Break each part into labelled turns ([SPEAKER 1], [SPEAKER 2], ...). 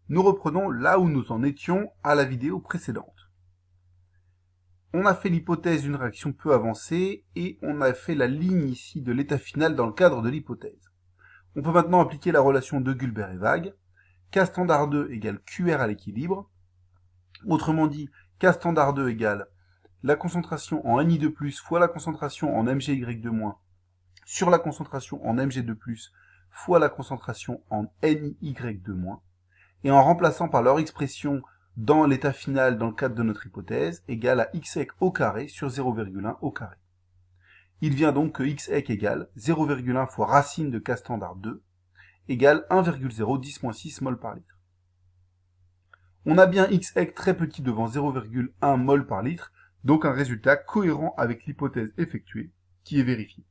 [SPEAKER 1] Nous reprenons là où nous en étions à la vidéo précédente. On a fait l'hypothèse d'une réaction peu avancée et on a fait la ligne ici de l'état final dans le cadre de l'hypothèse. On peut maintenant appliquer la relation de Gulbert et Waage. K standard 2 égale QR à l'équilibre. Autrement dit, K standard 2 égale la concentration en Ni2+, fois la concentration en Mgy2- sur la concentration en Mg2+, fois la concentration en NY2-. Et en remplaçant par leur expression dans l'état final dans le cadre de notre hypothèse, égale à xec au carré sur 0,1 au carré. Il vient donc que xec égale 0,1 fois racine de K standard 2 égale 1,010-6 mol par litre. On a bien xec très petit devant 0,1 mol par litre, donc un résultat cohérent avec l'hypothèse effectuée, qui est vérifiée.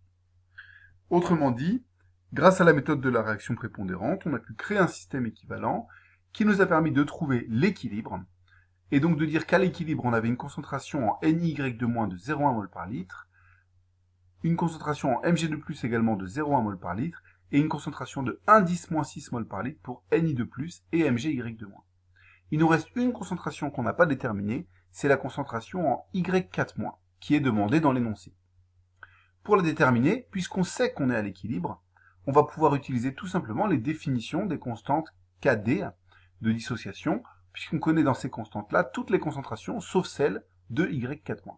[SPEAKER 1] Autrement dit, grâce à la méthode de la réaction prépondérante, on a pu créer un système équivalent qui nous a permis de trouver l'équilibre, et donc de dire qu'à l'équilibre, on avait une concentration en NY2- de 0,1 mol par litre, une concentration en Mg2+ également de 0,1 mol par litre, et une concentration de 1,10-6 mol par litre pour Ni2+ et Mgy2-. Il nous reste une concentration qu'on n'a pas déterminée, c'est la concentration en Y4-, qui est demandée dans l'énoncé. Pour la déterminer, puisqu'on sait qu'on est à l'équilibre, on va pouvoir utiliser tout simplement les définitions des constantes Kd de dissociation, puisqu'on connaît dans ces constantes-là toutes les concentrations, sauf celle de Y4-.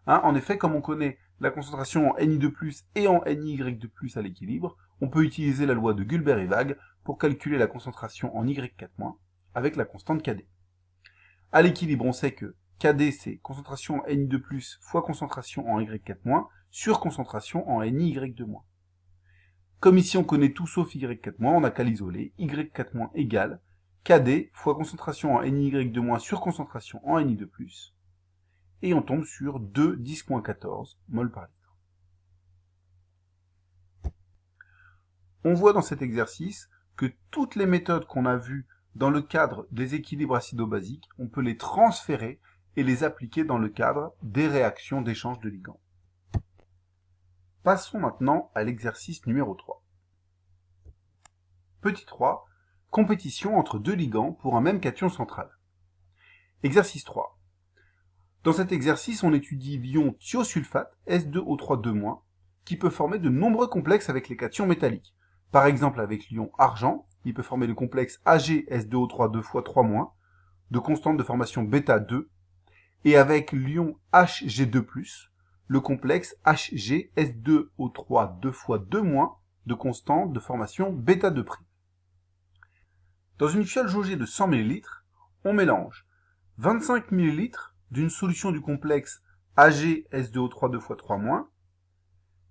[SPEAKER 1] En effet, comme on connaît la concentration en Ni2+ et en Ny2+ à l'équilibre, on peut utiliser la loi de Gulbert et Waage pour calculer la concentration en Y4- avec la constante Kd. À l'équilibre, on sait que Kd, c'est concentration en Ni2+ fois concentration en Y4- sur concentration en Ny2-. Comme ici, on connaît tout sauf Y4-, on n'a qu'à l'isoler. Y4- égale Kd fois concentration en Ny2- sur concentration en Ni2+, et on tombe sur 2,10-14 mol par litre. On voit dans cet exercice que toutes les méthodes qu'on a vues dans le cadre des équilibres acido-basiques, on peut les transférer et les appliquer dans le cadre des réactions d'échange de ligands. Passons maintenant à l'exercice numéro 3. Petit 3, compétition entre deux ligands pour un même cation central. Exercice 3. Dans cet exercice, on étudie l'ion thiosulfate, S2O3-, qui peut former de nombreux complexes avec les cations métalliques. Par exemple, avec l'ion argent, il peut former le complexe AgS2O3 de constante de formation β2, et avec l'ion Hg2+, le complexe HgS2O3 de constante de formation β2'. Dans une fiole jaugée de 100 ml, on mélange 25 ml d'une solution du complexe AgS2O3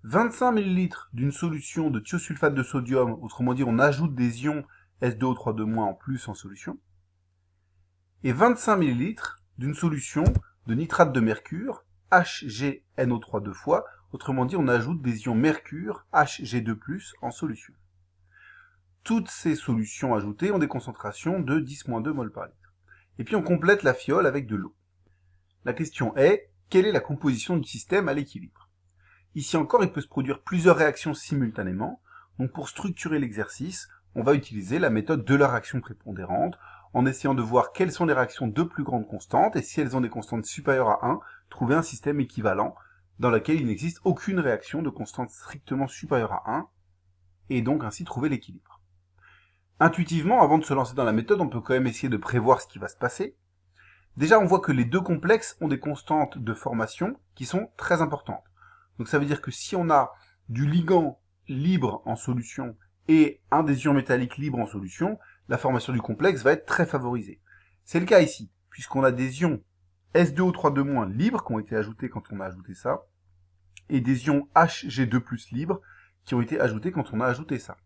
[SPEAKER 1] 25 ml d'une solution de thiosulfate de sodium, autrement dit on ajoute des ions S2O3 en plus en solution, et 25 ml d'une solution de nitrate de mercure, HgNO3 autrement dit on ajoute des ions mercure, Hg2+, en solution. Toutes ces solutions ajoutées ont des concentrations de 10-2 mol par litre. Et puis on complète la fiole avec de l'eau. La question est, quelle est la composition du système à l'équilibre? Ici encore, il peut se produire plusieurs réactions simultanément. Donc pour structurer l'exercice, on va utiliser la méthode de la réaction prépondérante, en essayant de voir quelles sont les réactions de plus grande constante, et si elles ont des constantes supérieures à 1, trouver un système équivalent dans lequel il n'existe aucune réaction de constante strictement supérieure à 1, et donc ainsi trouver l'équilibre. Intuitivement, avant de se lancer dans la méthode, on peut quand même essayer de prévoir ce qui va se passer. Déjà, on voit que les deux complexes ont des constantes de formation qui sont très importantes. Donc ça veut dire que si on a du ligand libre en solution et un des ions métalliques libre en solution, la formation du complexe va être très favorisée. C'est le cas ici, puisqu'on a des ions S2O3- libres qui ont été ajoutés quand on a ajouté ça, et des ions Hg2+ libres qui ont été ajoutés quand on a ajouté ça.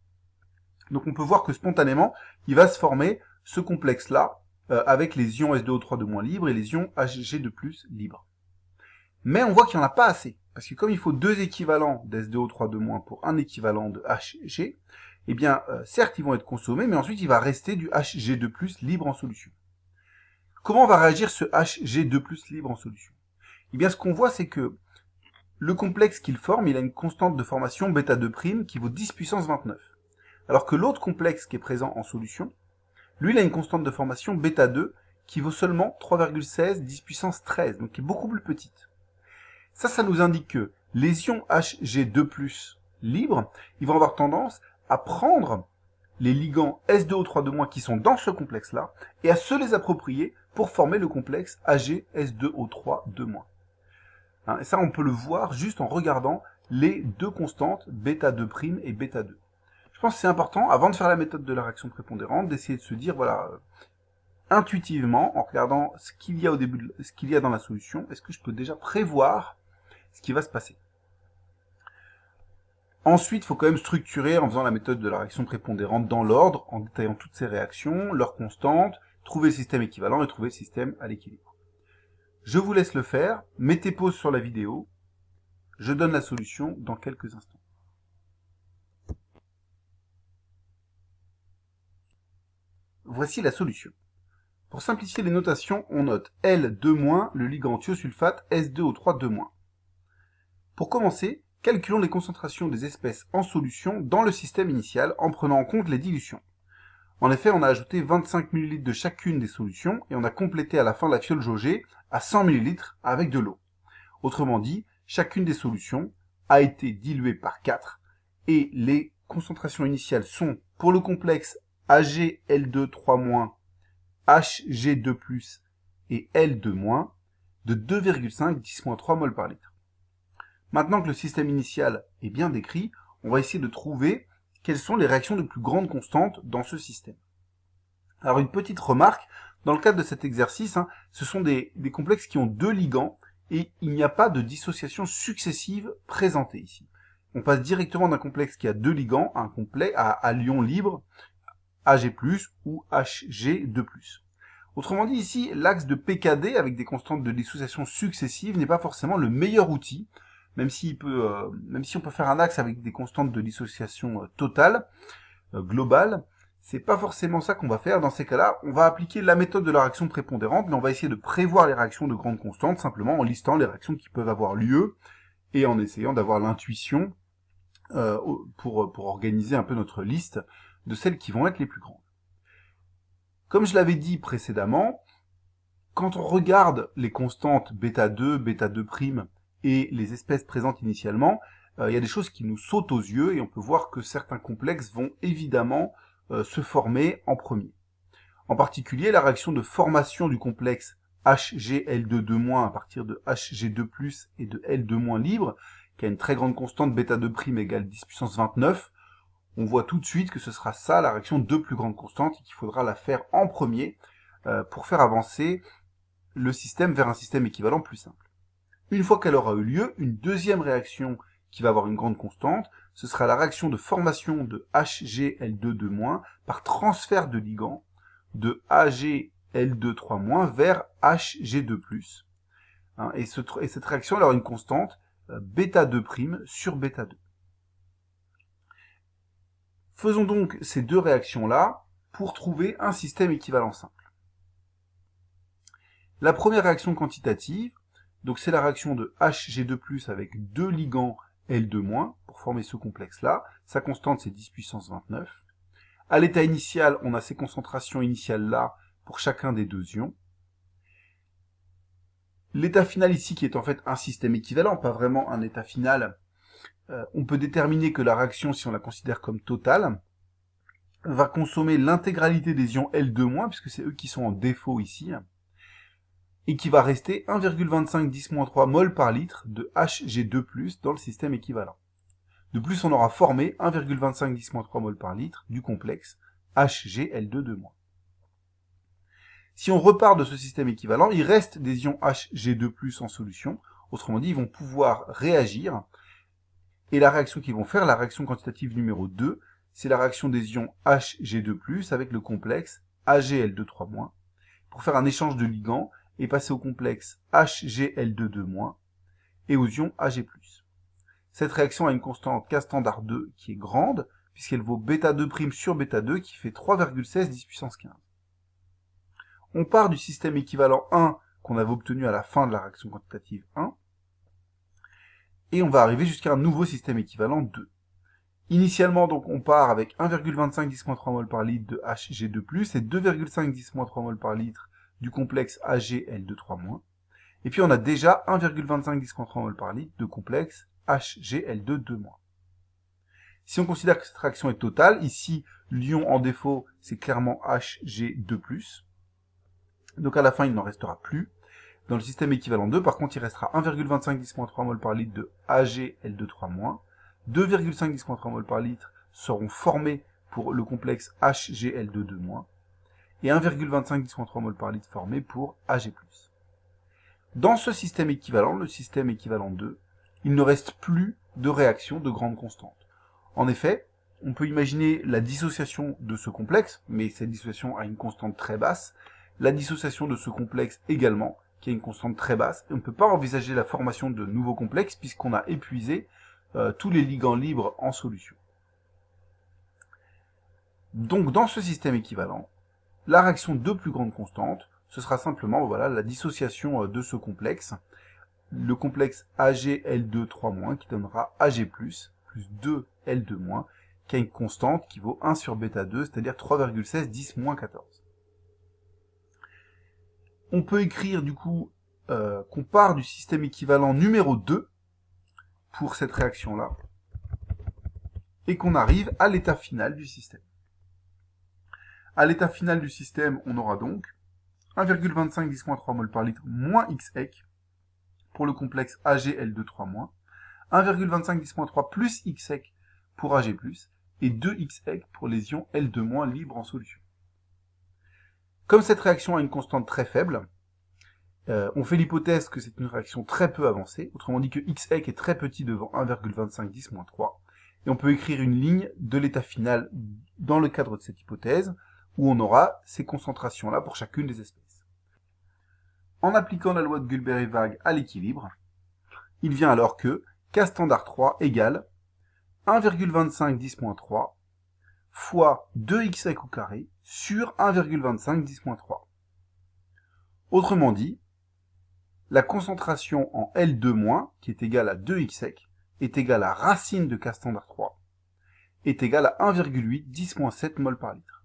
[SPEAKER 1] Donc on peut voir que spontanément, il va se former ce complexe-là avec les ions S2O3- libres et les ions Hg2+ libres. Mais on voit qu'il n'y en a pas assez, parce que comme il faut deux équivalents d'S2O3- pour un équivalent de Hg, eh bien, certes, ils vont être consommés, mais ensuite, il va rester du Hg2+ libre en solution. Comment va réagir ce Hg2+ libre en solution? Eh bien, ce qu'on voit, c'est que le complexe qu'il forme, il a une constante de formation β2' qui vaut 10 puissance 29. Alors que l'autre complexe qui est présent en solution Lui, il a une constante de formation bêta 2 qui vaut seulement 3,16 10 puissance 13, donc qui est beaucoup plus petite. Ça nous indique que les ions Hg2+, libres, ils vont avoir tendance à prendre les ligands S2O3- qui sont dans ce complexe-là, et à se les approprier pour former le complexe AgS2O3-. Et ça, on peut le voir juste en regardant les deux constantes, bêta2' et bêta2. Je pense que c'est important, avant de faire la méthode de la réaction prépondérante, d'essayer de se dire, voilà, intuitivement, en regardant ce qu'il y a au début, ce qu'il y a dans la solution, est-ce que je peux déjà prévoir ce qui va se passer. Ensuite, il faut quand même structurer en faisant la méthode de la réaction prépondérante dans l'ordre, en détaillant toutes ces réactions, leurs constantes, trouver le système équivalent et trouver le système à l'équilibre. Je vous laisse le faire, mettez pause sur la vidéo, je donne la solution dans quelques instants. Voici la solution. Pour simplifier les notations, on note L2-, le ligand thiosulfate S2O3-. Pour commencer, calculons les concentrations des espèces en solution dans le système initial en prenant en compte les dilutions. En effet, on a ajouté 25 ml de chacune des solutions et on a complété à la fin la fiole jaugée à 100 ml avec de l'eau. Autrement dit, chacune des solutions a été diluée par 4 et les concentrations initiales sont pour le complexe AgL2-, Hg2+, et L2- de 2,5 10-3 mol par litre. Maintenant que le système initial est bien décrit, on va essayer de trouver quelles sont les réactions de plus grande constante dans ce système. Alors une petite remarque, dans le cadre de cet exercice, ce sont des complexes qui ont deux ligands et il n'y a pas de dissociation successive présentée ici. On passe directement d'un complexe qui a deux ligands à un complexe à ion libre, Ag+, ou Hg2+. Autrement dit, ici, l'axe de pKd avec des constantes de dissociation successives n'est pas forcément le meilleur outil, même si on peut faire un axe avec des constantes de dissociation totale, globale, c'est pas forcément ça qu'on va faire. Dans ces cas-là, on va appliquer la méthode de la réaction prépondérante, mais on va essayer de prévoir les réactions de grandes constantes, simplement en listant les réactions qui peuvent avoir lieu, et en essayant d'avoir l'intuition pour organiser un peu notre liste de celles qui vont être les plus grandes. Comme je l'avais dit précédemment, quand on regarde les constantes bêta2, bêta2', et les espèces présentes initialement, il y a des choses qui nous sautent aux yeux et on peut voir que certains complexes vont évidemment se former en premier. En particulier, la réaction de formation du complexe HgL2- à partir de Hg2+, et de L2- libre, qui a une très grande constante bêta2' égale 10 puissance 29, on voit tout de suite que ce sera ça la réaction de plus grande constante et qu'il faudra la faire en premier pour faire avancer le système vers un système équivalent plus simple. Une fois qu'elle aura eu lieu, une deuxième réaction qui va avoir une grande constante, ce sera la réaction de formation de HgL2- par transfert de ligand de AgL2-3- vers Hg2+. Et cette réaction elle aura une constante bêta2' sur bêta2. Faisons donc ces deux réactions-là pour trouver un système équivalent simple. La première réaction quantitative, donc c'est la réaction de Hg2+ avec deux ligands L2- pour former ce complexe-là. Sa constante, c'est 10 puissance 29. À l'état initial, on a ces concentrations initiales-là pour chacun des deux ions. L'état final ici, qui est en fait un système équivalent, pas vraiment un état final, on peut déterminer que la réaction, si on la considère comme totale, va consommer l'intégralité des ions L2-, puisque c'est eux qui sont en défaut ici, et qui va rester 1,25 10-3 mol par litre de Hg2+ dans le système équivalent. De plus, on aura formé 1,25 10-3 mol par litre du complexe HgL2-. Si on repart de ce système équivalent, il reste des ions Hg2+ en solution, autrement dit, ils vont pouvoir réagir, et la réaction qu'ils vont faire, la réaction quantitative numéro 2, c'est la réaction des ions Hg2+ avec le complexe AgL2-3- pour faire un échange de ligands et passer au complexe HgL2-, et aux ions Ag+. Cette réaction a une constante K standard 2 qui est grande, puisqu'elle vaut bêta2' sur bêta2 qui fait 3,16 10 puissance 15. On part du système équivalent 1 qu'on avait obtenu à la fin de la réaction quantitative 1, et on va arriver jusqu'à un nouveau système équivalent 2. Initialement, donc, on part avec 1,25 10-3 mol par litre de Hg2+, et 2,5 10-3 mol par litre du complexe AgL2-3-. Et puis on a déjà 1,25 10-3 mol par litre de complexe HgL2-2-. Si on considère que cette réaction est totale, ici, l'ion en défaut, c'est clairement Hg2+. Donc à la fin, il n'en restera plus. Dans le système équivalent 2, par contre, il restera 1,25 10-3 mol par litre de AgL2-3-. 2,5 10-3 mol par litre seront formés pour le complexe HgL2-2-. Et 1,25 10-3 mol par litre formés pour Ag+. Dans ce système équivalent, le système équivalent 2, il ne reste plus de réaction de grande constante. En effet, on peut imaginer la dissociation de ce complexe, mais cette dissociation a une constante très basse, la dissociation de ce complexe également, qui a une constante très basse, et on ne peut pas envisager la formation de nouveaux complexes puisqu'on a épuisé tous les ligands libres en solution. Donc dans ce système équivalent, la réaction de plus grande constante, ce sera simplement voilà, la dissociation de ce complexe, le complexe AgL2-3- qui donnera Ag+, plus 2L2-, qui a une constante qui vaut 1 sur bêta 2, c'est-à-dire 3,16 10-14. On peut écrire du coup qu'on part du système équivalent numéro 2 pour cette réaction-là, et qu'on arrive à l'état final du système. À l'état final du système, on aura donc 1,25 10-3 mol par litre moins Xec pour le complexe AgL2-3-, 1,25 10-3 plus Xec pour Ag+, et 2Xec pour les ions L2- libres en solution. Comme cette réaction a une constante très faible, on fait l'hypothèse que c'est une réaction très peu avancée, autrement dit que Xec est très petit devant 1,25 10-3, et on peut écrire une ligne de l'état final dans le cadre de cette hypothèse, où on aura ces concentrations-là pour chacune des espèces. En appliquant la loi de Gülbert-Ewag à l'équilibre, il vient alors que K standard 3 égale 1,25 10-3 fois 2Xec au carré sur 1,25 10-3. Autrement dit, la concentration en L2-, qui est égale à 2Xec, est égale à racine de K standard 3, est égale à 1,8 10-7 mol par litre.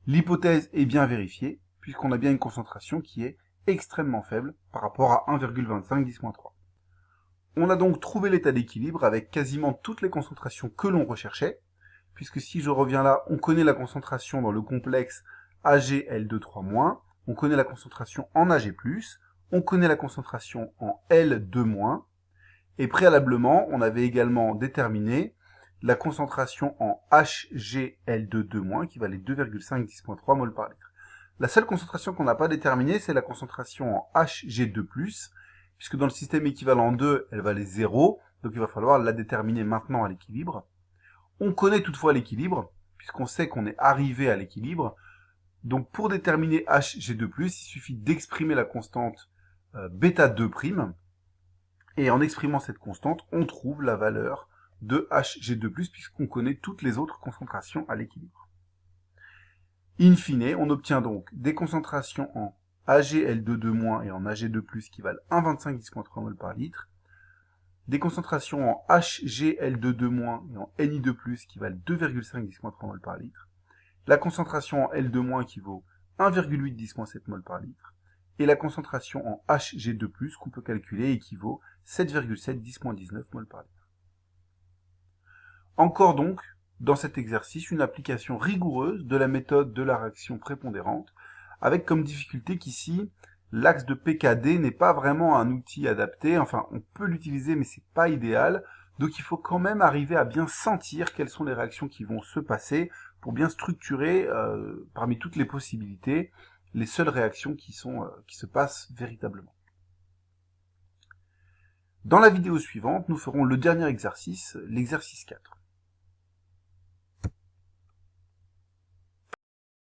[SPEAKER 1] L'hypothèse est bien vérifiée, puisqu'on a bien une concentration qui est extrêmement faible par rapport à 1,25 10-3. On a donc trouvé l'état d'équilibre avec quasiment toutes les concentrations que l'on recherchait, puisque si je reviens là, on connaît la concentration dans le complexe AgL2-3-, on connaît la concentration en Ag+, on connaît la concentration en L2-, et préalablement, on avait également déterminé la concentration en HgL2-2-, qui valait 2,5 10-3 mol par litre. La seule concentration qu'on n'a pas déterminée, c'est la concentration en Hg2+, puisque dans le système équivalent 2, elle valait 0, donc il va falloir la déterminer maintenant à l'équilibre. On connaît toutefois l'équilibre, puisqu'on sait qu'on est arrivé à l'équilibre. Donc pour déterminer Hg2+, il suffit d'exprimer la constante bêta 2', et en exprimant cette constante, on trouve la valeur de Hg2+, puisqu'on connaît toutes les autres concentrations à l'équilibre. In fine, on obtient donc des concentrations en AgL2-2- et en Ag2+, qui valent 1,25 10-3 mol par litre, des concentrations en HgL2-2- et en Ni2+, qui valent 2,5 10-3 mol par litre, la concentration en L2- qui vaut 1,8 10-7 mol par litre, et la concentration en Hg2+, qu'on peut calculer, équivaut 7,7 10-19 mol par litre. Encore donc, dans cet exercice, une application rigoureuse de la méthode de la réaction prépondérante, avec comme difficulté qu'ici, l'axe de PKD n'est pas vraiment un outil adapté, enfin on peut l'utiliser mais c'est pas idéal, donc il faut quand même arriver à bien sentir quelles sont les réactions qui vont se passer pour bien structurer parmi toutes les possibilités les seules réactions qui se passent véritablement. Dans la vidéo suivante, nous ferons le dernier exercice, l'exercice 4.